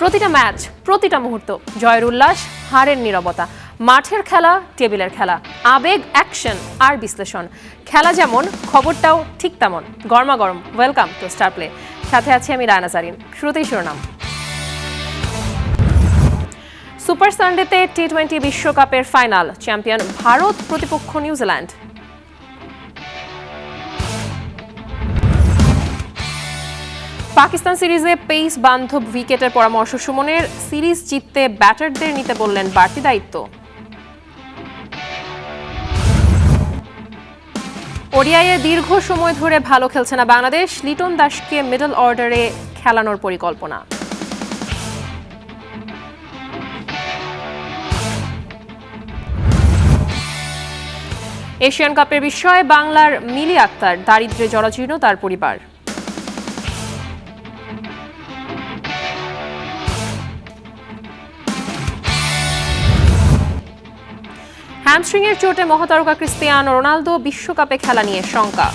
প্রতিটা ম্যাচ, প্রতিটা মুহূর্ত, জয়ের উল্লাস, হারের নীরবতা, মাঠের খেলা, টেবিলের খেলা, আবেগ, অ্যাকশন আর বিশ্লেষণ। খেলা যেমন, খবরটাও ঠিক তেমন। গরমাগরম ওয়েলকাম টু স্টার প্লে। সাথে আছি আমি রায়না জারিন। শুরুতেই শিরোনাম। সুপার সানডেতে টি-20 বিশ্বকাপের ফাইনাল, চ্যাম্পিয়ন ভারত, প্রতিপক্ষ নিউজিল্যান্ড। পাকিস্তান সিরিজে পেস বান্ধব উইকেটের পরামর্শ সুমনের। সিরিজ জিততে ব্যাটারদের নিতে বললেন বাড়তি দায়িত্ব। ওডিআইয়ে দীর্ঘ সময় ধরে ভালো খেলছে না বাংলাদেশ, লিটন দাসকে মিডল অর্ডারে খেলানোর পরিকল্পনা। এশিয়ান কাপের বিষয়ে বাংলার মিলি আক্তার, দারিদ্র্যে জরাজীর্ণ তার পরিবার। হ্যামস্ট্রিংয়ের চোটে মহাতারকা ক্রিস্টিয়ানো রোনালদো, বিশ্বকাপে খেলা নিয়ে শঙ্কা।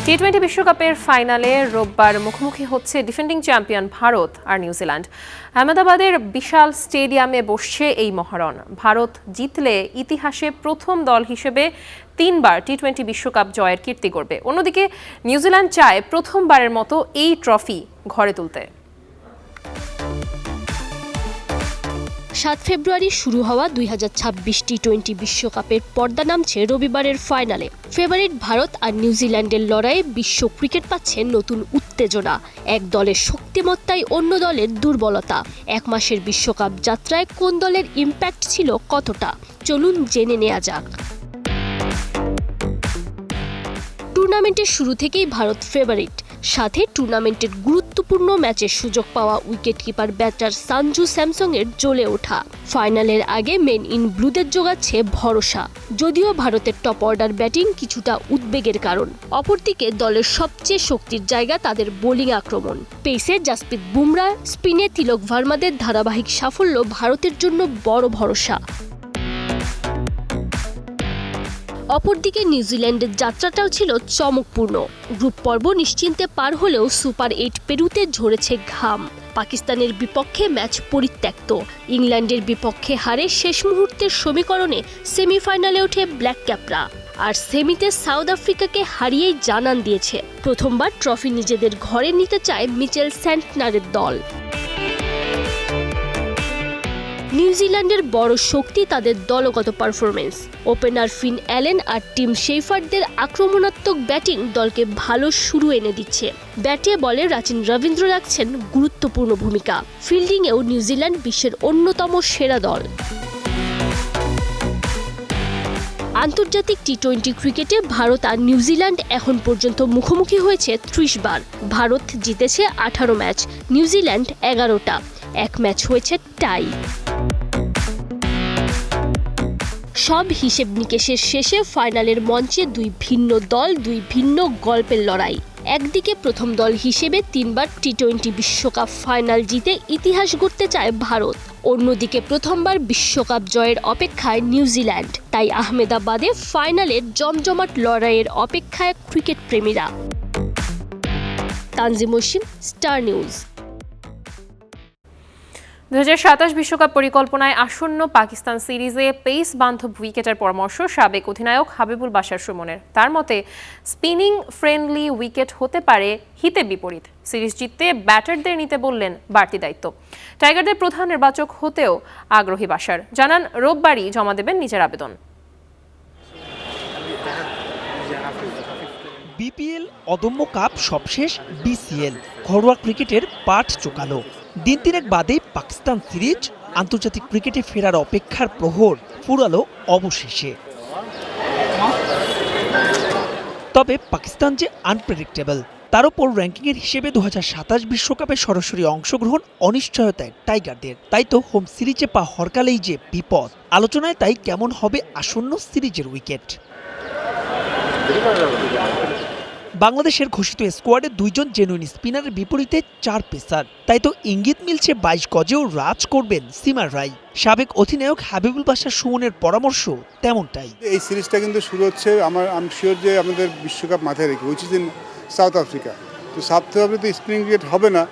টি-20 বিশ্বকাপের ফাইনালে রোববার মুখোমুখি হচ্ছে ডিফেন্ডিং চ্যাম্পিয়ন ভারত আর নিউজিল্যান্ড। আহমেদাবাদের বিশাল স্টেডিয়ামে বসছে এই মহারণ। ভারত জিতলে ইতিহাসে প্রথম দল হিসেবে 3বার টি-20 বিশ্বকাপ জয়ের কীর্তি গড়বে। অন্যদিকে নিউজিল্যান্ড চায় প্রথমবারের মতো এই ট্রফি ঘরে তুলতে। 7 ফেব্রুয়ারি শুরু হওয়া 2026 টি-20 বিশ্বকাপের পর্দা নামছে রবিবারের ফাইনালে। ফেভারিট ভারত আর নিউজিল্যান্ডের লড়াইয়ে বিশ্ব ক্রিকেট পাচ্ছে নতুন উত্তেজনা। এক দলের শক্তিমত্তায় অন্য দলের দুর্বলতা। এক মাসের বিশ্বকাপ যাত্রায় কোন দলের ইম্প্যাক্ট ছিল কতটা, চলুন জেনে নেওয়া যাক। টুর্নামেন্টের শুরু থেকেই ভারত ফেভারিট। সাথে টুর্নামেন্টের গুরুত্বপূর্ণ ম্যাচের সুযোগ পাওয়া উইকেটকিপার ব্যাটার সঞ্জু স্যামসংয়ের জ্বলে ওঠা। ফাইনালের আগে মেন ইন ব্লুদের জোগাচ্ছে ভরসা। যদিও ভারতের টপ অর্ডার ব্যাটিং কিছুটা উদ্বেগের কারণ। অপরদিকে দলের সবচেয়ে শক্তির জায়গা তাদের বোলিং আক্রমণ। পেসে জাসপ্রীত বুমরা, স্পিনে তিলক ভার্মাদের ধারাবাহিক সাফল্য ভারতের জন্য বড় ভরসা। অপরদিকে নিউজিল্যান্ডের যাত্রাটাও ছিল চমকপূর্ণ। গ্রুপ পর্ব নিশ্চিন্তে পার হলেও সুপার 8 পেরুতে ঝরেছে ঘাম। পাকিস্তানের বিপক্ষে ম্যাচ পরিত্যক্ত। ইংল্যান্ডের বিপক্ষে হারে শেষ মুহূর্তের সমীকরণে সেমিফাইনালে ওঠে ব্ল্যাক ক্যাপরা। আর সেমিতে সাউথ আফ্রিকাকে হারিয়েই জানান দিয়েছে প্রথমবার ট্রফি নিজেদের ঘরে নিতে চায় মিচেল স্যান্টনারের দল। নিউজিল্যান্ডের বড় শক্তি তাদের দলগত পারফরমেন্স। ওপেনার ফিন অ্যালেন আর টিম শেফার্ডদের আক্রমণাত্মক ব্যাটিং দলকে ভালো শুরু এনে দিচ্ছে। ব্যাটে বলে রাচিন রবীন্দ্র রাখছেন গুরুত্বপূর্ণ ভূমিকা। ফিল্ডিংয়েও নিউজিল্যান্ড বিশ্বের অন্যতম সেরা দল। আন্তর্জাতিক টি-20 ক্রিকেটে ভারত আর নিউজিল্যান্ড এখন পর্যন্ত মুখোমুখি হয়েছে 30 বার। ভারত জিতেছে 18 ম্যাচ, নিউজিল্যান্ড 11টা। এক ম্যাচ হয়েছে টাই। সব হিসেব নিকেশের শেষে ফাইনালের মঞ্চে দুই ভিন্ন দল, দুই ভিন্ন গল্পের লড়াই। একদিকে প্রথম দল হিসেবে 3বার টি-20 বিশ্বকাপ ফাইনাল জিতে ইতিহাস গড়তে চায় ভারত। অন্যদিকে প্রথমবার বিশ্বকাপ জয়ের অপেক্ষায় নিউজিল্যান্ড। তাই আহমেদাবাদে ফাইনালের জমজমাট লড়াইয়ের অপেক্ষায় ক্রিকেট প্রেমীরা। Tanzim Osim, star news. 2027 বিশ্বকাপ পরিকল্পনায় আসন্ন পাকিস্তান সিরিজে পেস বান্ধব উইকেটের পরামর্শ সাবেক অধিনায়ক হাবিবুল বাশার সুমনের। তার মতে স্পিনিং ফ্রেন্ডলি উইকেট হতে পারে হিতে বিপরীত। সিরিজ জিততে ব্যাটারদের নিতে বললেন বাড়তি দায়িত্ব। টাইগারদের প্রধান নির্বাচক হতেও আগ্রহী বাশার। জানান রোববারই জমা দেবেন নিজের আবেদন। বিপিএল, অদম্য কাপ সবশেষ বিসিএল, ঘরোয়া ক্রিকেটের পাঠ চোকালো। দিন তিনেক বাদেই পাকিস্তান সিরিজ, আন্তর্জাতিক ক্রিকেটে ফেরার অপেক্ষার প্রহর ফুরালো অবশেষে। তবে পাকিস্তান যে আনপ্রেডিক্টেবল, তার উপর র্যাঙ্কিংয়ের হিসেবে 2027 বিশ্বকাপে সরাসরি অংশগ্রহণ অনিশ্চয়তায় টাইগারদের। তাই তো হোম সিরিজে পা হরকালেই যে বিপদ। আলোচনায় তাই কেমন হবে আসন্ন সিরিজের উইকেট। বাংলাদেশের ঘোষিত স্কোয়াডে 2 জন জেনুইন স্পিনারের বিপরীতে 4 পেসার, তাই তো ইঙ্গিত মিলছে 22 গজেও রাজ করবেন সিমার রায়। সাবেক অধিনায়ক হাবিবুল বাশার সুমনের পরামর্শ তেমনটাই। এই সিরিজটা কিন্তু শুরু হচ্ছে আমি শিওর যে আমাদের বিশ্বকাপ মাথায় রেখে, which is in south Africa. তো সাউথ আফ্রিকা তো স্পিনিং উইকেট হবে না,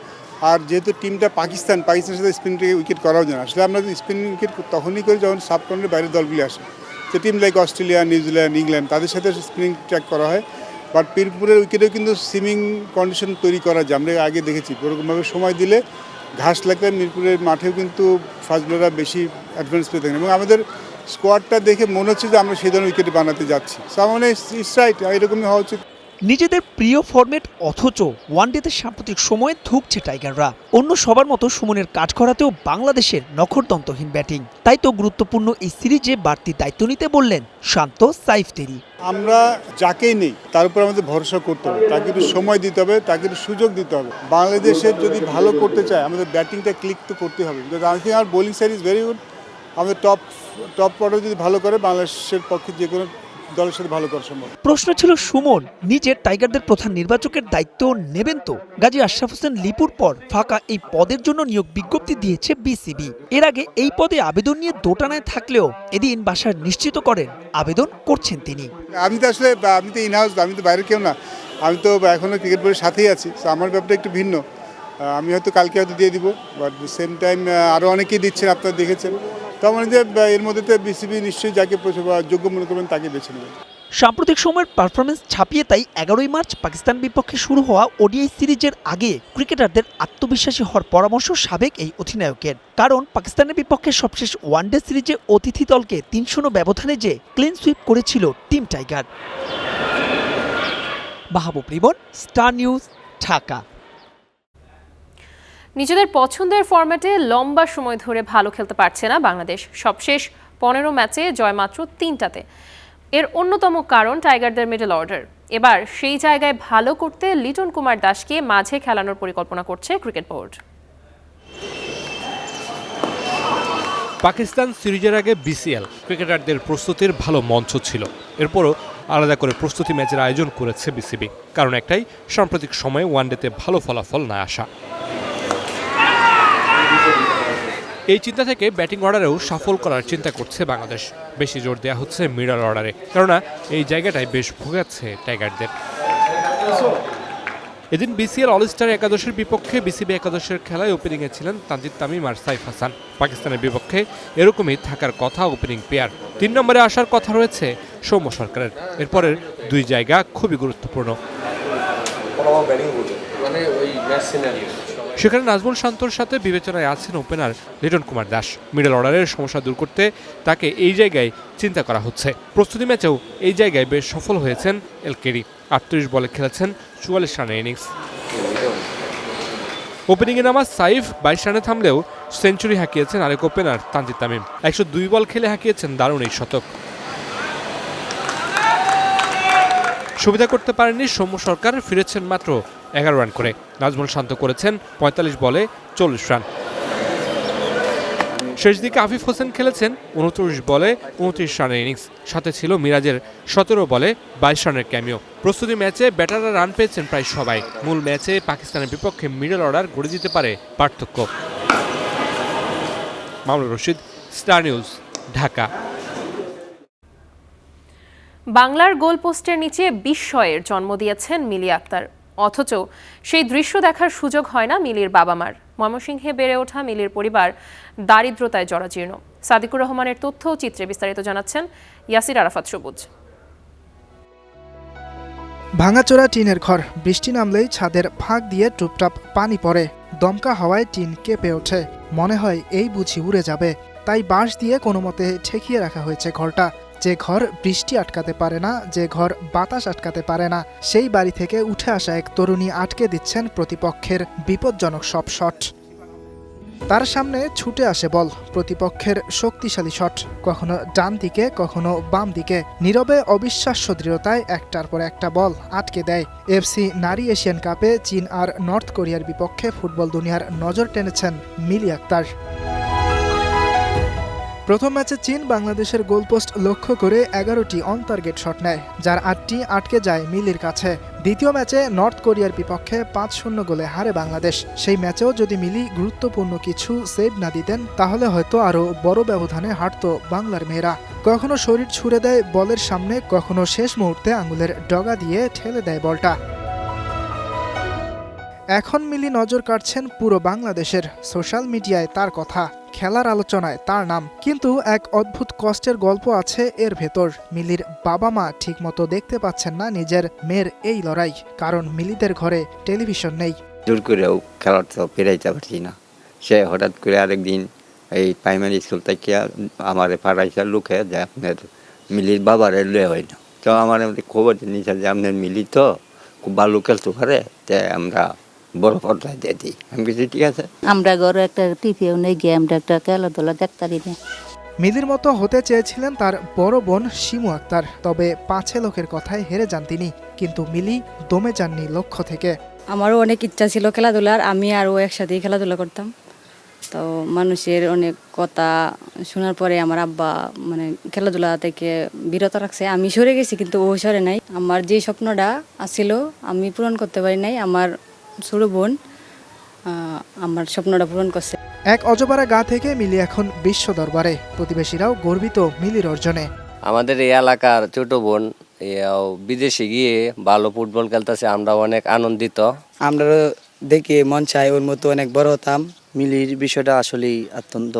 আর যেহেতু টিমটা পাকিস্তানের সাথে স্পিনিং উইকেট করাও যায় না। আসলে আমরা স্পিনিং উইকেট তখনই করি যখন সাবকন্টিনেন্টের বাইরের দলগুলি আসে, যে team like Australia, New Zealand, England, তাদের সাথে স্পিনিং ট্র্যাক করা হয়। বাট মিরপুরের উইকেটেও কিন্তু সুইমিং কন্ডিশন তৈরি করা যায়, আমরা আগে দেখেছি। ওরকমভাবে সময় দিলে ঘাস লাগলে মিরপুরের মাঠেও কিন্তু ফাস্ট বোলাররা বেশি অ্যাডভান্স পেয়ে থাকেন, এবং আমাদের স্কোয়াডটা দেখে মনে হচ্ছে যে আমরা সেই ধরনের উইকেট বানাতে যাচ্ছি। মানে ইটস রাইট, এরকমই হওয়া উচিত। নিজেদের প্রিয় ফরম্যাট অথচ ওয়ানডেতে সাম্প্রতিক সময়ে ধুঁকছে টাইগাররা। অন্য সবার মতো সুমনের কাজ করাতেও বাংলাদেশের নখরদন্তহীন ব্যাটিং, তাই তো গুরুত্বপূর্ণ এই সিরিজে বাড়তি দায়িত্ব নিতে বললেন শান্ত সাইফ তেরি। আমরা যাকেই নেই তার উপর আমাদের ভরসা করতে হবে, তাকে একটু সময় দিতে হবে, তাকে একটু সুযোগ দিতে হবে। বাংলাদেশের যদি ভালো করতে চায় আমাদের ব্যাটিংটা ক্লিক তো করতে হবে। আই থিঙ্ক আমার bowling side is very good. আমাদের টপ অর্ডার যদি ভালো করে বাংলাদেশের পক্ষে যে কোনো দলের সাথে ভালো করা সম্ভব। প্রশ্ন ছিল সুমন নিজের টাইগারদের প্রধান নির্বাচকের দায়িত্ব নেবেন তো? গাজী আশরাফ হোসেন লিপুর পর ফাঁকা এই পদের জন্য নিয়োগ বিজ্ঞপ্তি দিয়েছে বিসিবি। এর আগে এই পদে আবেদন নিয়ে দোটানায় থাকলেও এদিন বাসার নিশ্চিত করেন আবেদন করছেন তিনি। আমি তো ইনহাউস, আমি তো বাইরের কেউ না, আমি তো এখনো ক্রিকেট বোর্ডের সাথেই আছি। আমার ব্যাপারটা একটু ভিন্ন। আমি হয়তো কালকে হয়তো দিয়ে দিব, বাট সেম টাইম আরও অনেকেই দিচ্ছেন, আপনারা দেখেছেন। তো মানে যে এর মধ্যে তো বিসিবি নিশ্চয়ই যাকে যোগ্য মনে করবেন তাকে বেছে নেবেন। সাম্প্রতিক সময়ের পারফরমেন্স ছাপিয়ে তাই 11ই মার্চ পাকিস্তান বিপক্ষে শুরু হওয়া ওডিআই সিরিজের আগে ক্রিকেটারদের আত্মবিশ্বাসী হওয়ার পরামর্শ সাবেক এই অধিনায়কের। কারণ পাকিস্তানের বিপক্ষে সবশেষ ওয়ানডে সিরিজে অতিথি দলকে 3-0 ব্যবধানে যে ক্লিন সুইপ করেছিল টিম টাইগার। মাহবুব রিবন, স্টার নিউজ, ঢাকা। নিজেদের পছন্দের ফরম্যাটে লম্বা সময় ধরে ভালো খেলতে পারছে না বাংলাদেশ। সবশেষ 15 ম্যাচে জয় মাত্র 3টাতে। এর অন্যতম কারণ টাইগারদের মিডল অর্ডার। এবার সেই জায়গায় ভালো করতে লিটন কুমার দাসকে মাঝে খেলানোর পরিকল্পনা করছে ক্রিকেট বোর্ড। পাকিস্তান সিরিজের আগে বিসিএল ক্রিকেটারদের প্রস্তুতির ভালো মঞ্চ ছিল। এরপরও আলাদা করে প্রস্তুতি ম্যাচের আয়োজন করেছে বিসিবি। কারণ একটাই, সাম্প্রতিক সময়ে ওয়ানডেতে ভালো ফলাফল না আসা। এই চিন্তা থেকে ব্যাটিং অর্ডারেও সাফল করার চিন্তা করছে বাংলাদেশ। বেশি জোর দেওয়া হচ্ছে মিডল অর্ডারে, কেননা এই জায়গাটায় বেশ ভোগাচ্ছে টাইগারদের। এদিন বিসিএল অল স্টার একাদশের বিপক্ষে বিসিবি একাদশের খেলায় ওপেনিংয়ে ছিলেন তানজিদ তামিম আর সাইফ হাসান। পাকিস্তানের বিপক্ষে এরকমই থাকার কথা ওপেনিং পেয়ার। 3 নম্বরে আসার কথা রয়েছে সৌম্য সরকারের। এরপরের 2 জায়গা খুবই গুরুত্বপূর্ণ। সেখানে নাজমুল শান্তর সাথে বিবেচনায় আছেন ওপেনার লিটন কুমার দাস। মিডল অর্ডারের সমস্যা দূর করতে তাকে এই জায়গায় চিন্তা করা হচ্ছে। প্রস্তুতি ম্যাচেও এই জায়গায় বেশ সফল হয়েছেন এলকেরি। 38 বলে খেলেছেন 44 রানের ইনিংস। ওপেনিংয়ে নামা সাইফ 22 রানে থামলেও সেঞ্চুরি হাঁকিয়েছেন আরেক ওপেনার তানজিদ তামিম। 102 বল খেলে হাঁকিয়েছেন দারুণ এই শতক। সুবিধা করতে পারেননি সৌম্য সরকার, ফিরেছেন মাত্র 11 রান করে। নাজমুল শান্ত করেছেন 45 বলে 40 রান। শেষ দিকে আফিফ হোসেন খেলেছেন 29 বলে 29 রানের ইনিংস। সাথে ছিল মিরাজের 17 বলে 22 রানের ক্যামিও। প্রস্তুতি ম্যাচে ব্যাটাররা রান পেয়েছেন প্রায় সবাই। মূল ম্যাচে পাকিস্তানের বিপক্ষে মিডল অর্ডার গড়ে দিতে পারে পার্থক্য। Mamunur Rashid, star news, Dhaka. বাংলার গোলপোস্টের নিচে বিস্ময়ের জন্ম দিয়েছেন মিলি আক্তার। অথচ সেই দৃশ্য দেখার সুযোগ হয় না মিলির বাবা মার। ময়মনসিংহে বেড়ে ওঠা মিলির পরিবার দারিদ্রতায় জরাজীর্ণ। সাদিকুর রহমানের তথ্য ও চিত্রে বিস্তারিত জানাচ্ছেন ইয়াসির আরাফাত সবুজ। ভাঙাচোরা টিনের ঘর, বৃষ্টি নামলেই ছাদের ফাঁক দিয়ে টুপটাপ পানি পড়ে। দমকা হাওয়ায় টিন কেঁপে ওঠে, মনে হয় এই বুঝি উড়ে যাবে। তাই বাঁশ দিয়ে কোনো মতে ঠেকিয়ে রাখা হয়েছে ঘরটা। যে ঘর বৃষ্টি আটকাতে পারে না, যে ঘর বাতাস আটকাতে পারে না, সেই বাড়ি থেকে উঠে আসা এক তরুণী আটকে দিচ্ছেন প্রতিপক্ষের বিপজ্জনক সব শট। তার সামনে ছুটে আসে বল, প্রতিপক্ষের শক্তিশালী শট, কখনো ডান দিকে কখনো বাম দিকে। নীরবে অবিশ্বাস্য দৃঢ়তায় একটার পর একটা বল আটকে দেয়। এফসি নারী এশিয়ান কাপে চীন আর নর্থ কোরিয়ার বিপক্ষে ফুটবল দুনিয়ার নজর টেনেছেন মিলি আক্তার। প্রথম ম্যাচে চীন বাংলাদেশের গোলপোস্ট লক্ষ্য করে 11টি অন টার্গেট শট নেয়, যার 8টি আটকে যায় মিলির কাছে। দ্বিতীয় ম্যাচে নর্থ কোরিয়ার বিপক্ষে 5-0 গোলে হারে বাংলাদেশ। সেই ম্যাচেও যদি মিলি গুরুত্বপূর্ণ কিছু সেভ না দিতেন তাহলে হয়তো আরও বড় ব্যবধানে হারত বাংলার মেয়েরা। কখনো শরীর ছুড়ে দেয় বলের সামনে, কখনো শেষ মুহূর্তে আঙুলের ডগা দিয়ে ঠেলে দেয় বলটা। এখন মিলি নজর কাটছেন পুরো বাংলাদেশের। সোশ্যাল মিডিয়ায় তার কথা, খেলার আলোচনায় তার নাম, কিন্তু এক অদ্ভুত কষ্টের গল্প আছে এর ভেতর। মিলির বাবা মা ঠিকমতো দেখতে পাচ্ছেন না নিজের মেয়ের এই লড়াই, কারণ মিলিদের ঘরে টেলিভিশন নেই। জোর করেও খেলার তো পেরাইতে পারছি না। সে হঠাৎ করে আরেকদিন এই প্রাইমারি স্কুল থেকে আমার পাড়াইছে লোকে যে আপনার মিলির বাবারে লয়ে হয় না, তো আমার খবর নিয়েছে যে আপনার মিলি তো খুব ভালো খেলতে পারে, তাই আমরা বড় পর্দায় দিয়ে দিই। আমি কিছু ঠিক আছে, আমরা ঘরে একটা টিভিও নেই, আমরা একটা খেলাধুলা দেখতে পারি না। মিলির মতো হতে চেয়েছিলেন তার বড় বোন শিমু আক্তার, তবে 5 লোকের কথায় হেরে যান তিনি। কিন্তু মিলি দমে যাননি লক্ষ্য থেকে। আমারও অনেক ইচ্ছা ছিল খেলাধুলার, আমি আর ও একসাথেই খেলাধুলা করতাম। তো মানুষের অনেক কথা শোনার পরে আমার আব্বা খেলাধুলা থেকে বিরত রাখছে। আমি সরে গেছি কিন্তু ও সরে নাই। আমার যে স্বপ্নটা আছিল আমি পূরণ করতে পারি নাই, আমার ছোট বোন আমার স্বপ্নটা পূরণ করছে। এক অজপাড়া গা থেকে মিলি এখন বিশ্ব দরবারে। প্রতিবেশীরাও গর্বিত মিলির অর্জনে। আমাদের এই এলাকার ছোট বোন বিদেশে গিয়ে ভালো ফুটবল খেলতেছে, আমরা অনেক আনন্দিত। আমরা দেখে মন চাই ওর মতো অনেক বড় হতাম। মিলির বিষয়টা আসলেই অত্যন্ত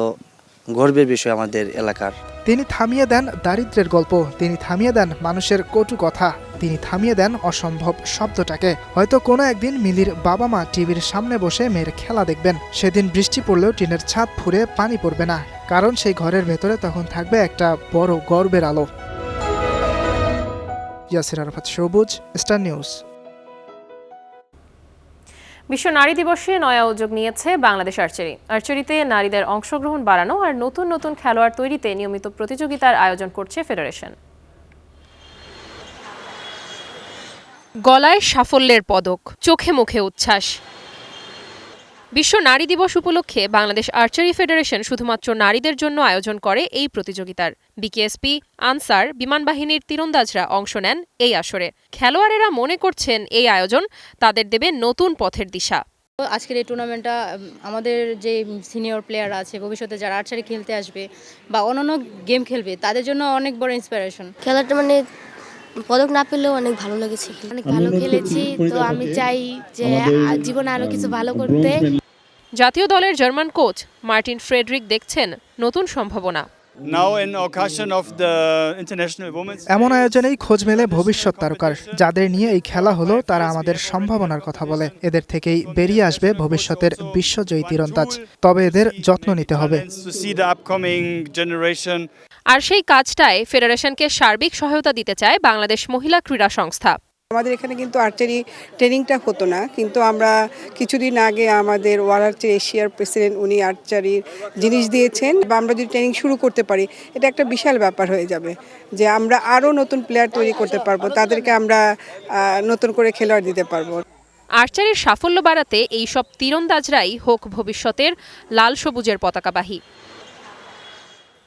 গর্বের বিষয় আমাদের এলাকার। তিনি থামিয়ে দেন দারিদ্র্যের গল্প, তিনি থামিয়ে দেন মানুষের কটু কথা, তিনি থামিয়ে দেন অসম্ভব শব্দটাকে। হয়তো কোনো একদিন মিলির বাবা মা টিভির সামনে বসে মেয়ের খেলা দেখবেন। সেদিন বৃষ্টি পড়লেও টিনের ছাদ ফুঁড়ে পানি পড়বে না, কারণ সেই ঘরের ভেতরে তখন থাকবে একটা বড় গর্বের আলো। ইয়াসির আরাফাত সবুজ, স্টার নিউজ। বিশ্ব নারী দিবসে নয়া উদ্যোগ নিয়েছে বাংলাদেশ আর্চারি। আর্চারিতে নারীদের অংশগ্রহণ বাড়ানো আর নতুন নতুন খেলোয়াড় তৈরিতে নিয়মিত প্রতিযোগিতার আয়োজন করছে ফেডারেশন। গলায় সাফল্যের পদক, চোখে মুখে উচ্ছ্বাস। বিশ্ব নারী দিবস উপলক্ষে বাংলাদেশ আর্চারি ফেডারেশন শুধুমাত্র নারীদের জন্য আয়োজন করে এই প্রতিযোগিতার। বিকেএসপি, আনসার, বিমান বাহিনীর তীরন্দাজরা অংশ নেন এই আসরে। খেলোয়াড়েরা মনে করছেন এই আয়োজন তাদের দেবে নতুন পথের দিশা। আজকের এই টুর্নামেন্টটা আমাদের যে সিনিয়র প্লেয়ার আছে, ভবিষ্যতে যারা আর্চারি খেলতে আসবে বা অন্যান্য গেম খেলবে তাদের জন্য অনেক বড় ইন্সপিরেশন। খেলাটা পদক না পেলেও অনেক ভালো লেগেছে, অনেক ভালো খেলেছি। তো আমি চাই যে জীবনে আরো কিছু ভালো করতে। জাতীয় দলের জার্মান কোচ মার্টিন ফ্রেডরিক দেখছেন নতুন সম্ভাবনা। এমন আয়োজনেই খোঁজ মেলে ভবিষ্যৎ তারকার। যাদের নিয়ে এই খেলা হলো তারা আমাদের সম্ভাবনার কথা বলে। এদের থেকেই বেরিয়ে আসবে ভবিষ্যতের বিশ্বজয়ী তীরন্দাজ। তবে এদের যত্ন নিতে হবে। আর সেই কাজটায় ফেডারেশনকে সার্বিক সহায়তা দিতে চায় বাংলাদেশ মহিলা ক্রীড়া সংস্থা। আমাদের এখানে কিন্তু আর্চারি ট্রেনিংটা হতো না, কিন্তু আমরা কিছুদিন আগে আমাদের ওয়ার্ল্ড আর্চারি এশিয়ার প্রেসিডেন্ট উনি আর্চারির জিনিস দিয়েছেন। বা আমরা যদি ট্রেনিং শুরু করতে পারি এটা একটা বিশাল ব্যাপার হয়ে যাবে, যে আমরা আরও নতুন প্লেয়ার তৈরি করতে পারবো, তাদেরকে আমরা নতুন করে খেলোয়াড় দিতে পারবো। আর্চারির সাফল্য বাড়াতে এই সব তীরন্দাজরাই হোক ভবিষ্যতের লাল সবুজের পতাকাবাহী।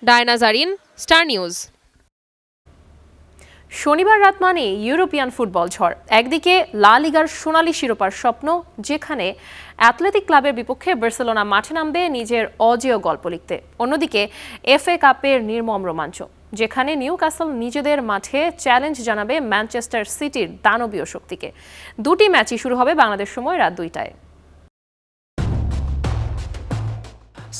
Diana Zarin, star news. শনিবার রাত মানে ইউরোপিয়ান ফুটবল ঝড়। একদিকে লা লিগার সোনালী শিরোপার স্বপ্ন, যেখানে অ্যাথলেটিক ক্লাবের বিপক্ষে বার্সেলোনা মাঠে নামবে নিজের অজেয় গল্প লিখতে। অন্যদিকে এফএ কাপের নির্মম রোমাঞ্চ, যেখানে নিউক্যাসল নিজেদের মাঠে চ্যালেঞ্জ জানাবে ম্যানচেস্টার সিটির দানবীয় শক্তিকে। দুটি ম্যাচই শুরু হবে বাংলাদেশ সময় রাত 2টায়।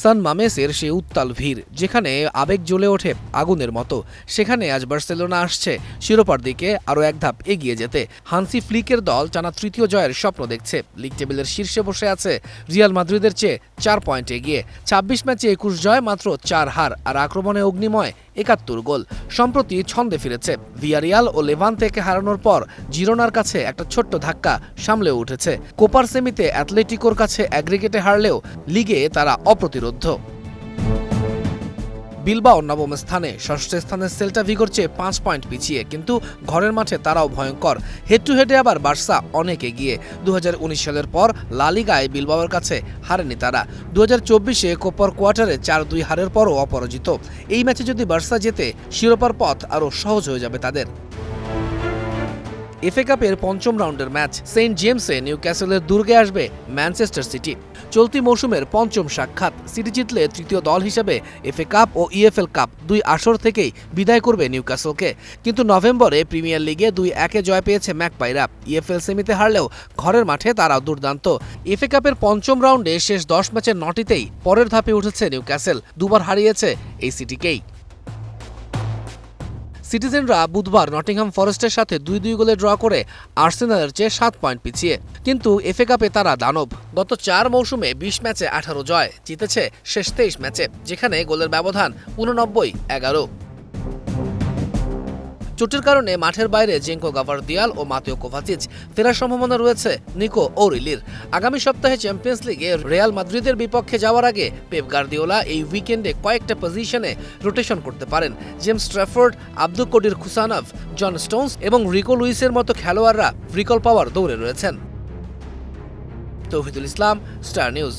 সান মামেসের সেই উত্তাল ভিড়, যেখানে আবেগ জ্বলে ওঠে আগুনের মতো, সেখানে আজ বার্সেলোনা আসছে শিরোপার দিকে আরও এক ধাপ এগিয়ে যেতে। হান্সি ফ্লিকের দল টানা তৃতীয় জয়ের স্বপ্ন দেখছে। লিগ টেবিলের শীর্ষে বসে আছে রিয়াল মাদ্রিদের চেয়ে 4 পয়েন্ট এগিয়ে। 26 ম্যাচে 21 জয়, মাত্র 4 হার, আর আক্রমণে অগ্নিময় 71 গোল। সম্প্রতি ছন্দে ফিরেছে। ভিয়ারিয়াল ও লেভান্তেকে হারানোর পর জিরোনার কাছে একটা ছোট্ট ধাক্কা সামলেও উঠেছে। কোপার সেমিতে অ্যাথলেটিকোর কাছে অ্যাগ্রিগেটে হারলেও লিগে তারা অপ্রতিরোধ। বিলবাও নবম স্থানে, ষষ্ঠ স্থানে সেল্টা ভিগোর চেয়ে 5 পয়েন্ট পিছিয়ে, কিন্তু ঘরের মাঠে তারাও ভয়ঙ্কর। হেড টু হেডে আবার বার্সা অনেক এগিয়ে। 2019 সালের পর লা লিগায় বিলবাওয়ের কাছে হারেনি তারা। 2024-এ কোপার কোয়ার্টারে 4-2 হারের পরও অপরাজিত। এই ম্যাচে যদি বার্সা জেতে শিরোপার পথ আরও সহজ হয়ে যাবে তাদের। এফএ কাপের পঞ্চম রাউন্ডের ম্যাচ সেন্ট জেমসে নিউক্যাসলের দুর্গে আসবে ম্যানচেস্টার সিটি। চলতি মৌসুমের পঞ্চম সাক্ষাৎ। সিটি জিতলে তৃতীয় দল হিসেবে এফএ কাপ ও ইএফএল কাপ দুই আসর থেকেই বিদায় করবে নিউক্যাসলকে। কিন্তু নভেম্বরে প্রিমিয়ার লিগে 2-1 জয় পেয়েছে ম্যাকপাইরা। ইএফএল সেমিতে হারলেও ঘরের মাঠে তারা দুর্দান্ত। এফএ কাপের পঞ্চম রাউন্ডে শেষ 10 ম্যাচের 9টিতেই পরের ধাপে উঠেছে নিউক্যাসল, দুবার হারিয়েছে এই সিটিকেই। সিটিজেনরা বুধবার নটিংহাম ফরেস্টের সাথে 2-2 গোলে ড্র করে আর্সেনালের চেয়ে 7 পয়েন্ট পিছিয়ে। কিন্তু এফএ কাপে তারা দানব। গত 4 মৌসুমে 20 ম্যাচে 18 জয়, জিতেছে শেষ 23 ম্যাচে, যেখানে গোলের ব্যবধান 89-11। চোটের কারণে মাঠের বাইরে জেঙ্কো গাভারদিয়াল ও মাতেও কোভাচিচ। ফেরার সম্ভাবনা রয়েছে নিকো ওরিলির। আগামী সপ্তাহে চ্যাম্পিয়ন্স লিগে রিয়াল মাদ্রিদের বিপক্ষে যাওয়ার আগে পেপ গার্দিওলা এই উইকেন্ডে কয়েকটা পজিশনে রোটেশন করতে পারেন। James Trafford, Abdul Kodir Khusanov, John Stones এবং রিকো লুইসের মতো খেলোয়াড়রা রিকল পাওয়ার দৌড়ে রয়েছেন। Touhidul Islam, star news.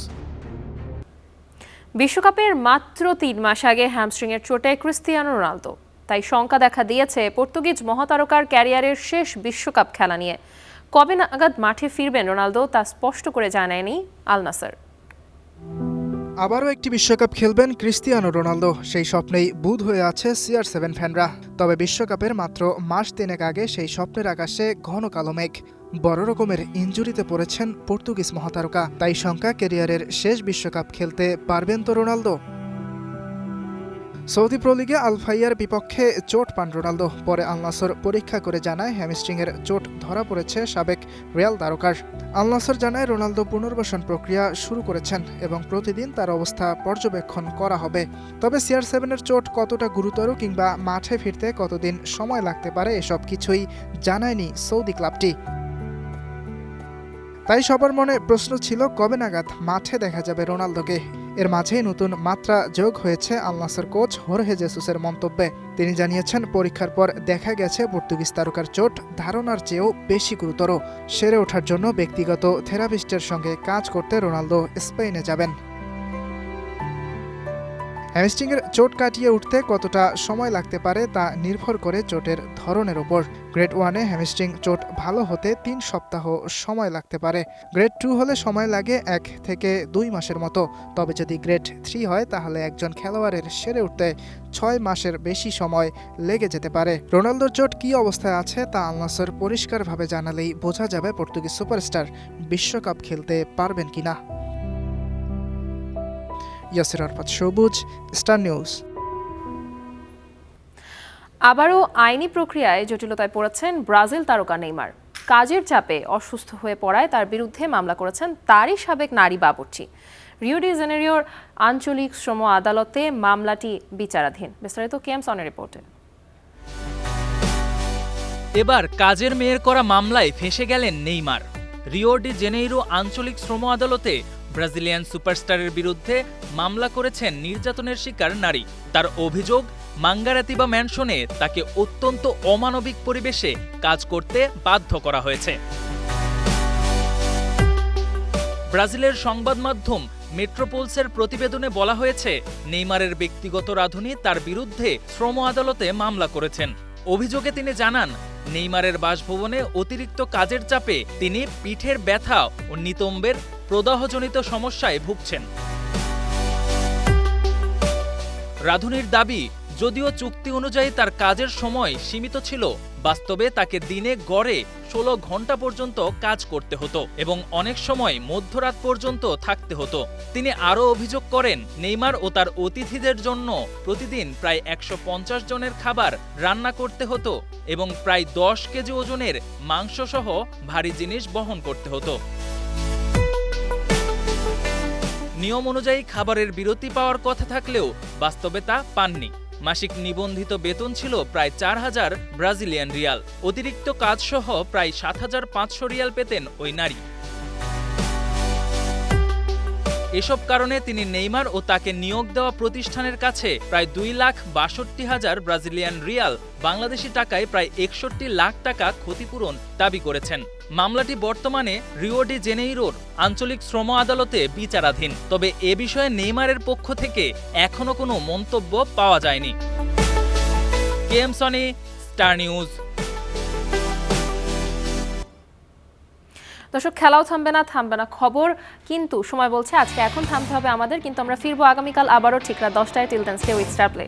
বিশ্বকাপের মাত্র 3 মাস আগে হ্যামস্ট্রিংয়ের চোটে ক্রিস্টিয়ানো রোনালদো। তাই শঙ্কা দেখা দিয়েছে পর্তুগিজ মহাতারকার ক্যারিয়ারের শেষ বিশ্বকাপ খেলা নিয়ে। কবে নাগাদ মাঠে ফিরবেন রোনালদো তা স্পষ্ট করে জানায়নি আল নাসর। আবারও একটি বিশ্বকাপ খেলবেন ক্রিস্টিয়ানো রোনালদো, সেই স্বপ্নেই বুঁদ হয়ে আছে CR7 ফ্যানরা। তবে বিশ্বকাপের মাত্র মাস 3 আগে সেই স্বপ্নের আকাশে ঘন কালো মেঘ। বড় রকমের ইনজুরিতে পড়েছেন পর্তুগিজ মহাতারকা। তাই শঙ্কা, ক্যারিয়ারের শেষ বিশ্বকাপ খেলতে পারবেন তো রোনালদো? সৌদি প্রো লিগে আল ফাইয়ার বিপক্ষে চোট পান রোনালদো। পরে আল নাসর পরীক্ষা করে জানায় হ্যামস্ট্রিংয়ের চোট ধরা পড়েছে সাবেক রিয়াল তারকার। আল নাসর জানায় রোনালদো পুনর্বাসন প্রক্রিয়া শুরু করেছেন এবং প্রতিদিন তার অবস্থা পর্যবেক্ষণ করা হবে। তবে CR7-এর চোট কতটা গুরুতর কিংবা মাঠে ফিরতে কতদিন সময় লাগতে পারে এসব কিছুই জানায়নি সৌদি ক্লাবটি। তাই সবার মনে প্রশ্ন ছিল কবে নাগাদ মাঠে দেখা যাবে রোনালদোকে। এর মাঝেই নতুন মাত্রা যোগ হয়েছে আল নাসর কোচ হোর্হে জেসুসের মন্তব্যে। তিনি জানিয়েছেন পরীক্ষার পর দেখা গেছে পর্তুগিজ তারকার চোট ধারণার চেয়েও বেশি গুরুতর। সেরে ওঠার জন্য ব্যক্তিগত থেরাপিস্টের সঙ্গে কাজ করতে রোনালদো স্পেনে যাবেন। হ্যামস্ট্রিংয়ের চোট কাটিয়ে উঠতে কতটা সময় লাগতে পারে তা নির্ভর করে চোটের ধরনের উপর। গ্রেড 1-এ হ্যামস্ট্রিং চোট ভালো হতে 3 সপ্তাহ সময় লাগতে পারে। গ্রেড 2 হলে সময় লাগে 1 থেকে 2 মাসের মতো। তবে যদি গ্রেড 3 হয় তাহলে একজন খেলোয়াড়ের সেরে উঠতে 6 মাসের বেশি সময় লেগে যেতে পারে। রোনালদোর চোট কী অবস্থায় আছে তা আল নাসর পরিষ্কারভাবে জানালেই বোঝা যাবে পর্তুগিজ সুপারস্টার বিশ্বকাপ খেলতে পারবেন কিনা। ইয়াসির আরফাত সবুজ, স্টার নিউজ। আবারও আইনি প্রক্রিয়ায় জটিলতায় পড়েছেন ব্রাজিল তারকা নেইমার। কাজের চাপে অসুস্থ হয়ে পড়ায় তার বিরুদ্ধে মামলা করেছেন তারই সাবেক নারী বাবুর্চি। রিও ডি জেনেরিওর আঞ্চলিক শ্রম আদালতে মামলাটি বিচারাধীন। বিস্তারিত কেএমসনের রিপোর্টে। এবার কাজের মেয়ের করা মামলায় ফেঁসে গেলেন নেইমার। রিও ডি জেনেইরো আঞ্চলিক শ্রম আদালতে ব্রাজিলিয়ান সুপারস্টারের বিরুদ্ধে মামলা করেছেন নির্যাতনের শিকার নারী। তার অভিযোগ, মাঙ্গারাতিবা ম্যানশনে তাকে অত্যন্ত অমানবিক পরিবেশে কাজ করতে বাধ্য করা হয়েছে। ব্রাজিলের সংবাদ মাধ্যম মেট্রোপোলসের প্রতিবেদনে বলা হয়েছে, নেইমারের ব্যক্তিগত রাঁধুনি তার বিরুদ্ধে শ্রম আদালতে মামলা করেছেন। অভিযোগে তিনি জানান, নেইমারের বাসভবনে অতিরিক্ত কাজের চাপে তিনি পিঠের ব্যথা ও নিতম্বের প্রদাহজনিত সমস্যায় ভুগছেন। রাঁধুনির দাবি, যদিও চুক্তি অনুযায়ী তার কাজের সময় সীমিত ছিল, বাস্তবে তাকে দিনে গড়ে 16 ঘন্টা পর্যন্ত কাজ করতে হতো এবং অনেক সময় মধ্যরাত পর্যন্ত থাকতে হতো। তিনি আরও অভিযোগ করেন, নেইমার ও তার অতিথিদের জন্য প্রতিদিন প্রায় 150 জনের খাবার রান্না করতে হতো এবং প্রায় 10 কেজি ওজনের মাংসসহ ভারী জিনিস বহন করতে হতো। নিয়ম অনুযায়ী খাবারের বিরতি পাওয়ার কথা থাকলেও বাস্তবে তা পাননি। মাসিক নিবন্ধিত বেতন ছিল প্রায় 4000 ব্রাজিলিয়ান রিয়াল। অতিরিক্ত কাজসহ প্রায় 7500 রিয়াল পেতেন ওই নারী। এসব কারণে তিনি নেইমার ও তাকে নিয়োগ দেওয়া প্রতিষ্ঠানের কাছে প্রায় 2,62,000 ব্রাজিলিয়ান রিয়াল, বাংলাদেশি টাকায় প্রায় 61 লাখ টাকা ক্ষতিপূরণ দাবি করেছেন। মামলাটি বর্তমানে রিও ডি জেনেইরোর আঞ্চলিক শ্রম আদালতে বিচারাধীন। তবে এ বিষয়ে নেইমারের পক্ষ থেকে এখনো কোনো মন্তব্য পাওয়া যায়নি। কেএমসনি, স্টার নিউজ। দর্শক, খেলাও থামবে না খবর, কিন্তু সময় বলছে আজকে এখন থামতে হবে আমাদের, কিন্তু আমরা ফিরবো আগামীকাল আবারও ঠিক রাত 10টায়। Till then stay with star play.